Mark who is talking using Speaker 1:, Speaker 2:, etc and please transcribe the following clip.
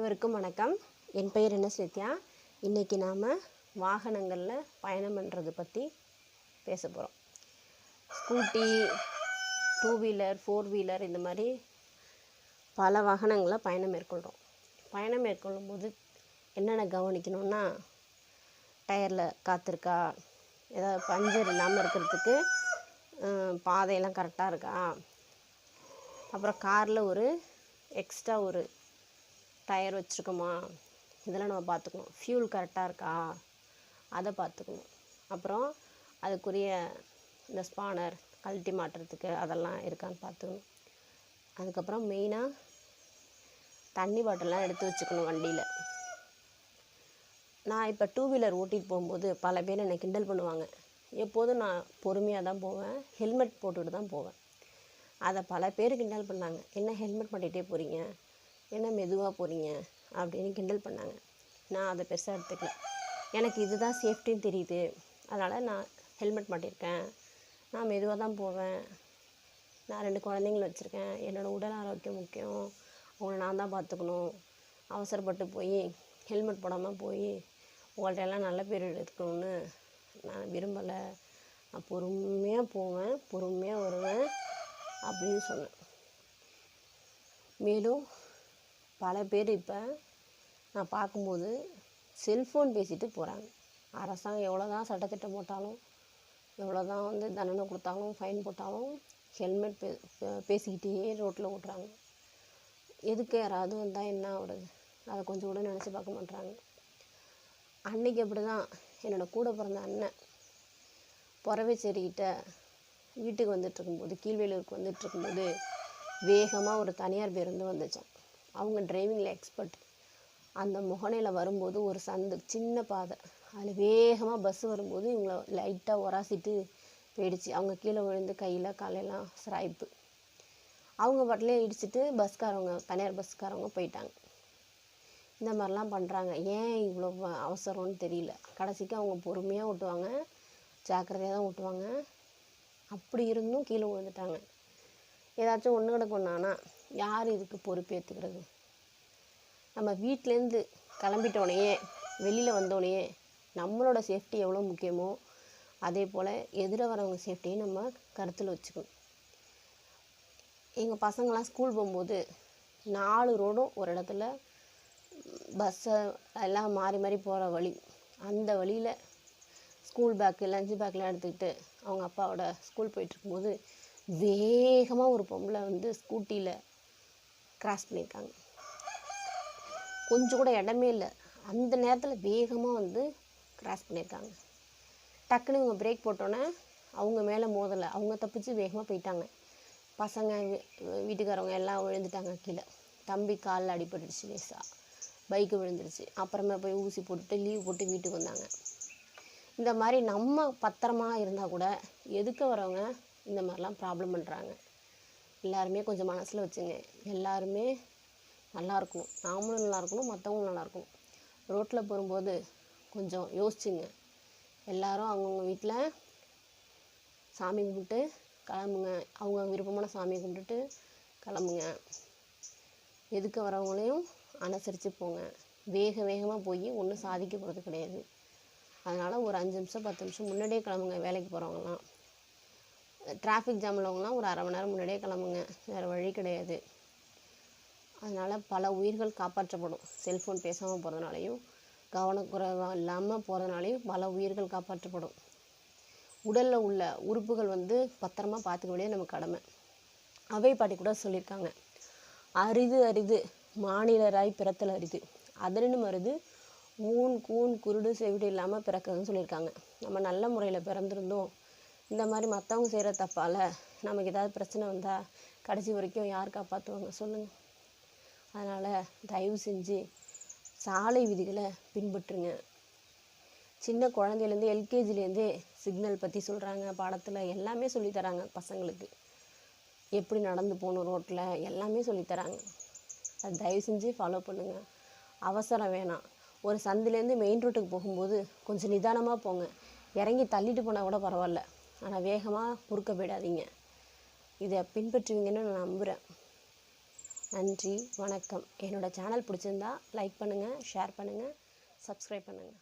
Speaker 1: அனைவருக்கும் வணக்கம். என் பெயர் நித்யா. இன்றைக்கி நாம் வாகனங்களில் பயணம் பண்ணுறது பற்றி பேச போகிறோம். ஸ்கூட்டி, 2 வீலர், 4 வீலர் இந்த மாதிரி பல வாகனங்களில் பயணம் மேற்கொள்கிறோம். பயணம் மேற்கொள்ளும் போது என்னென்ன கவனிக்கணும்னா, டயரில் காத்திருக்கா, ஏதாவது பஞ்சர் இல்லாமல் இருக்கிறதுக்கு பாதையெல்லாம் கரெக்டாக இருக்கா, அப்புறம் காரில் ஒரு எக்ஸ்ட்ரா ஒரு டயர் வச்சுருக்கோமா, இதெல்லாம் நம்ம பார்த்துக்கணும். ஃபியூல் கரெக்டாக இருக்கா அதை பார்த்துக்கணும். அப்புறம் அதுக்குரிய இந்த ஸ்பானர் கழட்டி மாட்டுறதுக்கு அதெல்லாம் இருக்கான்னு பார்த்துக்கணும். அதுக்கப்புறம் மெயினாக தண்ணி பாட்டிலாம் எடுத்து வச்சுக்கணும் வண்டியில். நான் இப்போ 2 வீலர் ஓட்டிகிட்டு போகும்போது பல பேர் என்னை கிண்டல் பண்ணுவாங்க. எப்போதும் நான் பொறுமையாக தான் போவேன், ஹெல்மெட் போட்டுக்கிட்டு தான் போவேன். அதை பல பேர் கிண்டல் பண்ணாங்க. என்ன ஹெல்மெட் மாட்டிகிட்டே போகிறீங்க, என்ன மெதுவாக போகிறீங்க அப்படின்னு கிண்டல் பண்ணாங்க. நான் அதை பெருசாக எடுத்துக்கல. எனக்கு இதுதான் சேஃப்டின்னு தெரியுது, அதனால் நான் ஹெல்மெட் மாட்டியிருக்கேன். நான் மெதுவாக தான் போவேன். நான் 2 குழந்தைங்கள வச்சுருக்கேன். என்னோடய உடல் ஆரோக்கியம் முக்கியம், அவங்கள நான் தான் பார்த்துக்கணும். அவசரப்பட்டு போய் ஹெல்மெட் போடாமல் போய் உங்கள்கிட்ட எல்லாம் நல்ல பேர் இருக்கணும்னு நான் விரும்பலை. நான் பொறுமையாக போவேன், பொறுமையாக வருவேன் அப்படின்னு சொன்னேன். மேலும் பல பேர் இப்போ நான் பார்க்கும்போது செல்ஃபோன் பேசிட்டு போகிறாங்க. அரசாங்கம் எவ்வளோ தான் சட்டத்திட்டம் போட்டாலும், எவ்வளோ தான் தண்டனை கொடுத்தாலும், ஃபைன் போட்டாலும் ஹெல்மெட் பேசிக்கிட்டே ரோட்டில் ஓட்டுறாங்க. எதுக்கு யாராவது வந்தால் என்ன ஆகுறது, அதை கொஞ்சம் கூட நினச்சி பார்க்க மாட்றாங்க. அன்றைக்கி அப்படி தான் என்னோடய கூட பிறந்த அண்ணன் பொறவைச்சேரிக்கிட்ட வீட்டுக்கு வந்துட்டுருக்கும்போது, கீழ்வேலூருக்கு வந்துட்டுருக்கும்போது வேகமாக ஒரு தனியார் பேருந்து வந்துச்சான். அவங்க டிரைவிங்கில் எக்ஸ்பர்ட். அந்த முகனையில் வரும்போது ஒரு சந்து சின்ன பாதை, அதில் வேகமாக பஸ்ஸு வரும்போது இவங்களை லைட்டாக உராசிட்டு போயிடுச்சு. அவங்க கீழே விழுந்து கையில் காலையெல்லாம் சிராய்ப்பு. அவங்க பாட்டிலே இடிச்சிட்டு பஸ்காரவங்க, தனியார் பஸ்காரவங்க போயிட்டாங்க. இந்த மாதிரிலாம் பண்ணுறாங்க. ஏன் இவ்வளோ அவசரம்னு தெரியல. கடைசிக்கு அவங்க பொறுமையாக ஓட்டுவாங்க, ஜாக்கிரதையாக தான் ஓட்டுவாங்க. அப்படி இருந்தும் கீழே விழுந்துட்டாங்க. ஏதாச்சும் ஒன்று கிடக்கு ஒன்றானா யார் இதுக்கு பொறுப்பேற்றுக்கிறது? நம்ம வீட்டிலேருந்து கிளம்பிட்டோடனே, வெளியில் வந்தோடனே நம்மளோட சேஃப்டி எவ்வளோ முக்கியமோ அதே போல் எதிர வரவங்க சேஃப்டியை நம்ம கருத்தில் வச்சுக்கணும். எங்கள் பசங்களாம் ஸ்கூல் போகும்போது 4 ரோடும் ஒரு இடத்துல பஸ்ஸை எல்லாம் மாறி மாறி போகிற வழி, அந்த வழியில் ஸ்கூல் பேக்கு, லஞ்சு பேக்கெலாம் எடுத்துக்கிட்டு அவங்க அப்பாவோட ஸ்கூல் போயிட்டுருக்கும்போது வேகமாக ஒரு பொம்பளை ஸ்கூட்டியில் கிராஸ் பண்ணியிருக்காங்க. கொஞ்சம் கூட இடமே இல்லை. அந்த நேரத்தில் வேகமாக கிராஸ் பண்ணியிருக்காங்க. டக்குன்னு இவங்க பிரேக் போட்டோன்னே அவங்க மேலே மோதலை, அவங்க தப்பிச்சு வேகமாக போயிட்டாங்க. பசங்க, வீட்டுக்காரவங்க எல்லாம் விழுந்துட்டாங்க கீழே. தம்பி காலில் அடிபட்டுடுச்சு, லேசா பைக்கு விழுந்துருச்சு. அப்புறமா போய் ஊசி போட்டுட்டு லீவ் போட்டு வீட்டுக்கு வந்தாங்க. இந்த மாதிரி நம்ம பத்திரமா இருந்தால் கூட எதுக்க வரவங்க இந்த மாதிரிலாம் ப்ராப்ளம் பண்ணுறாங்க. எல்லாருமே கொஞ்சம் மனசில் வச்சுங்க. எல்லாருமே நல்லா இருக்கணும், நாமளும் நல்லா இருக்கணும், மற்றவங்களும் நல்லா இருக்கணும். ரோட்டில் போகும்போது கொஞ்சம் யோசிச்சுங்க. எல்லோரும் அவங்கவுங்க வீட்டில் சாமி கும்பிட்டு கிளம்புங்க. அவங்க விருப்பமான சாமியை கும்பிட்டுட்டு கிளம்புங்க. எதுக்க வரவங்களையும் அனுசரித்து போங்க. வேகமாக போய் ஒன்றும் சாதிக்க போகிறது கிடையாது. அதனால் ஒரு 5 நிமிஷம் 10 நிமிஷம் முன்னாடியே கிளம்புங்க. வேலைக்கு போகிறவங்களாம், டிராஃபிக் ஜாம் உள்ளவங்களாம் ஒரு 1/2 மணி நேரம் முன்னாடியே கிளம்புங்க. வேறு வழி கிடையாது. அதனால் பல உயிர்கள் காப்பாற்றப்படும். செல்ஃபோன் பேசாமல் போகிறதுனாலையும், கவனக்குறைவாக இல்லாமல் போகிறதுனாலையும் பல உயிர்கள் காப்பாற்றப்படும். உடலில் உள்ள உறுப்புகள் பத்திரமா பார்த்துக்க வேண்டியது நம்ம கடமை. அவை பாட்டி கூட சொல்லியிருக்காங்க, அரிது அரிது மானிடராய் பிறத்தல் அரிது, அதனினும் அரிது ஊன் கூன் குருடு செவிடு இல்லாமல் பிறக்கிறதுன்னு சொல்லியிருக்காங்க. நம்ம நல்ல முறையில் பிறந்திருந்தோம், இந்த மாதிரி மற்றவங்க செய்கிற தப்பால் நமக்கு ஏதாவது பிரச்சனை வந்தால் கடைசி வரைக்கும் யார் காப்பாற்றுவாங்க சொல்லுங்கள்? அதனால் தயவு செஞ்சு சாலை விதிகளை பின்பற்றுங்க. சின்ன குழந்தையிலேருந்து எல்கேஜிலேருந்தே சிக்னல் பற்றி சொல்கிறாங்க, பாடத்தில் எல்லாமே சொல்லித்தராங்க. பசங்களுக்கு எப்படி நடந்து போகணும், ரோட்டில் எல்லாமே சொல்லித்தராங்க. அது தயவு செஞ்சு ஃபாலோ பண்ணுங்கள். அவசரம் வேணாம். ஒரு சந்திலேருந்து மெயின் ரோட்டுக்கு போகும்போது கொஞ்சம் நிதானமாக போங்க. இறங்கி தள்ளிட்டு போனால் கூட பரவாயில்ல, ஆனால் வேகமாக குறுக்க போயிடாதீங்க. இதை பின்பற்றுவீங்கன்னு நான் நம்புகிறேன். நன்றி, வணக்கம். என்னோடய சேனல் பிடிச்சிருந்தா லைக் பண்ணுங்கள், ஷேர் பண்ணுங்கள், சப்ஸ்கிரைப் பண்ணுங்கள்.